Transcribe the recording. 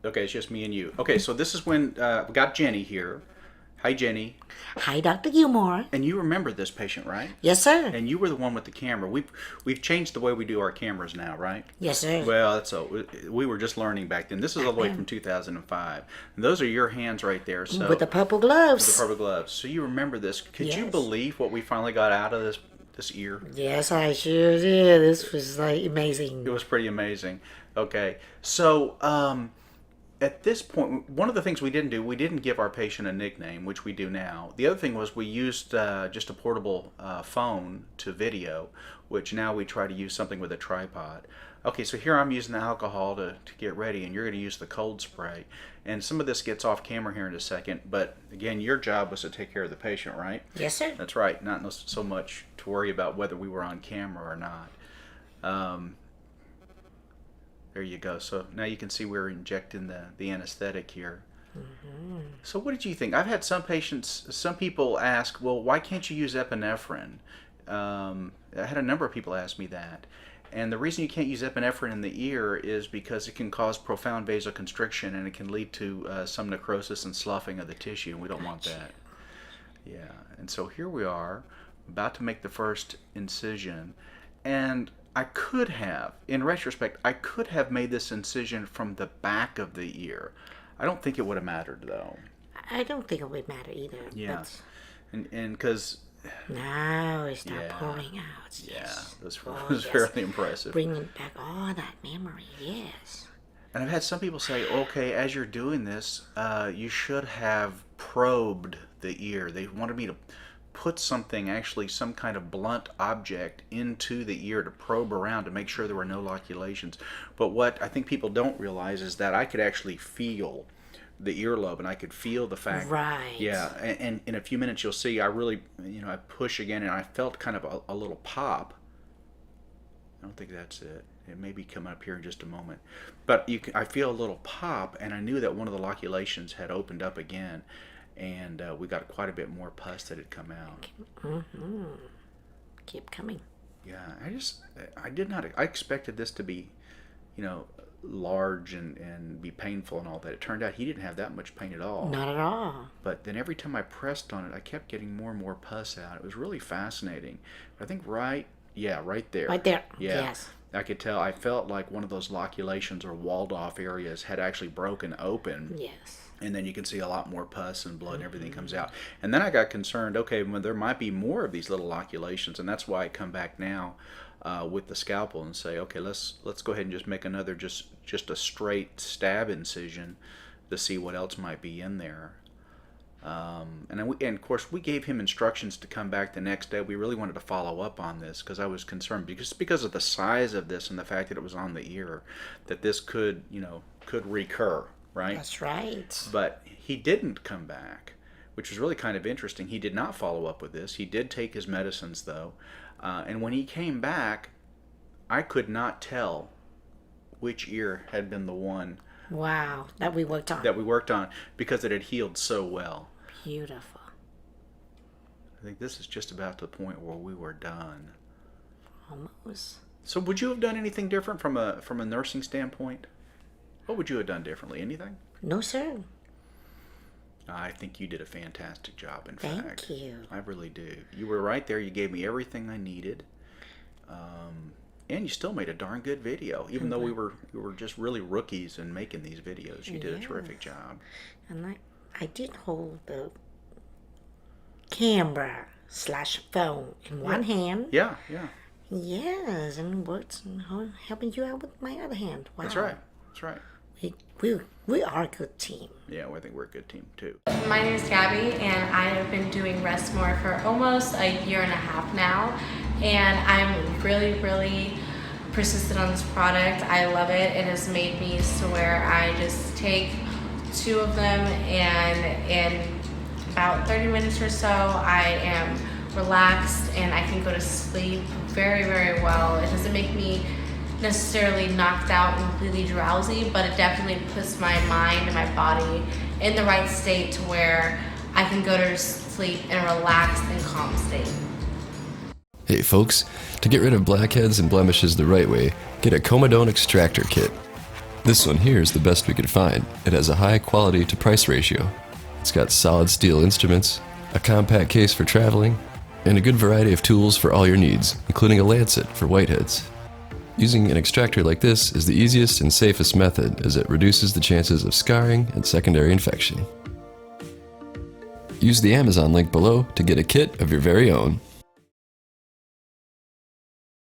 Okay, it's just me and you. Okay, so this is when we got Jenny here. Hi, Jenny. Hi, Dr. Gilmore. And you remember this patient, right? Yes, sir. And you were the one with the camera. We've changed the way we do our cameras now, right? Yes, sir. Well, that's so. We were just learning back then. This is all the way from 2005. And those are your hands right there. So With the purple gloves. with the purple gloves. So you remember this? Could you Yes. believe what we finally got out of this ear? Yes, I sure did. This was like amazing. It was pretty amazing. Okay, so at this point, one of the things we didn't do, we didn't give our patient a nickname, which we do now. The other thing was we used just a portable phone to video, which now we try to use something with a tripod. Okay, so here I'm using the alcohol to get ready, and you're going to use the cold spray. And some of this gets off camera here in a second, but again, your job was to take care of the patient, right? Yes, sir. That's right, not so much to worry about whether we were on camera or not. There you go. So now you can see we're injecting the anesthetic here. So what did you think? I've had some people ask, well, why can't you use epinephrine? I had a number of people ask me that. And the reason you can't use epinephrine in the ear is because it can cause profound vasoconstriction and it can lead to some necrosis and sloughing of the tissue, and we don't want that. Yeah, and so here we are, about to make the first incision, and I could have, in retrospect, I could have made this incision from the back of the ear. I don't think it would have mattered, though. I don't think it would matter either. Yeah, and because... Now it's not Yeah. pouring out. Yeah, Yes. this Oh, was yes. fairly impressive. Bringing back all that memory. Yes. And I've had some people say, okay, as you're doing this, you should have probed the ear. They wanted me to put something, actually some kind of blunt object into the ear to probe around to make sure there were no loculations. But what I think people don't realize is that I could actually feel the earlobe, and I could feel the fact. Right. Yeah, and in a few minutes you'll see I really, I push again, and I felt kind of a little pop. I don't think that's it. It may be coming up here in just a moment. But I feel a little pop, and I knew that one of the loculations had opened up again, and we got quite a bit more pus that had come out. Keep coming. Yeah, I expected this to be, large and be painful and all that. It turned out he didn't have that much pain at all. Not at all. But then every time I pressed on it, I kept getting more and more pus out. It was really fascinating. I think right there. Right there. Yeah. Yes. I could tell. I felt like one of those loculations or walled off areas had actually broken open. Yes. And then you can see a lot more pus and blood and everything comes out. And then I got concerned, okay, well, there might be more of these little loculations, and that's why I come back now with the scalpel and say, okay, let's go ahead and just make another just a straight stab incision to see what else might be in there. And of course we gave him instructions to come back the next day. We really wanted to follow up on this because I was concerned because of the size of this and the fact that it was on the ear, that this could recur, right? That's right. But he didn't come back, which was really kind of interesting. He did not follow up with this. He did take his medicines though, and when he came back, I could not tell which ear had been the one Wow. That we worked on. Because it had healed so well. Beautiful. I think this is just about the point where we were done. Almost. So would you have done anything different from a nursing standpoint? What would you have done differently? Anything? No, sir. I think you did a fantastic job, in Thank fact. you. I really do. You were right there. You gave me everything I needed. And you still made a darn good video. Even though we were just really rookies in making these videos, you did a terrific job. And I did hold the camera / phone in one hand. Yeah. Yes, and worked on helping you out with my other hand. Wow. That's right. We are a good team. Yeah, well, I think we're a good team, too. My name is Gabby, and I have been doing Restmore for almost a year and a half now, and I'm really, really persistent on this product. I love it. It has made me so where I just take 2 of them, and in about 30 minutes or so, I am relaxed, and I can go to sleep very, very well. It doesn't make me necessarily knocked out and completely drowsy, but it definitely puts my mind and my body in the right state to where I can go to sleep in a relaxed and calm state. Hey folks, to get rid of blackheads and blemishes the right way, get a Comedone extractor kit. This one here is the best we could find. It has a high quality to price ratio. It's got solid steel instruments, a compact case for traveling, and a good variety of tools for all your needs, including a lancet for whiteheads. Using an extractor like this is the easiest and safest method, as it reduces the chances of scarring and secondary infection. Use the Amazon link below to get a kit of your very own.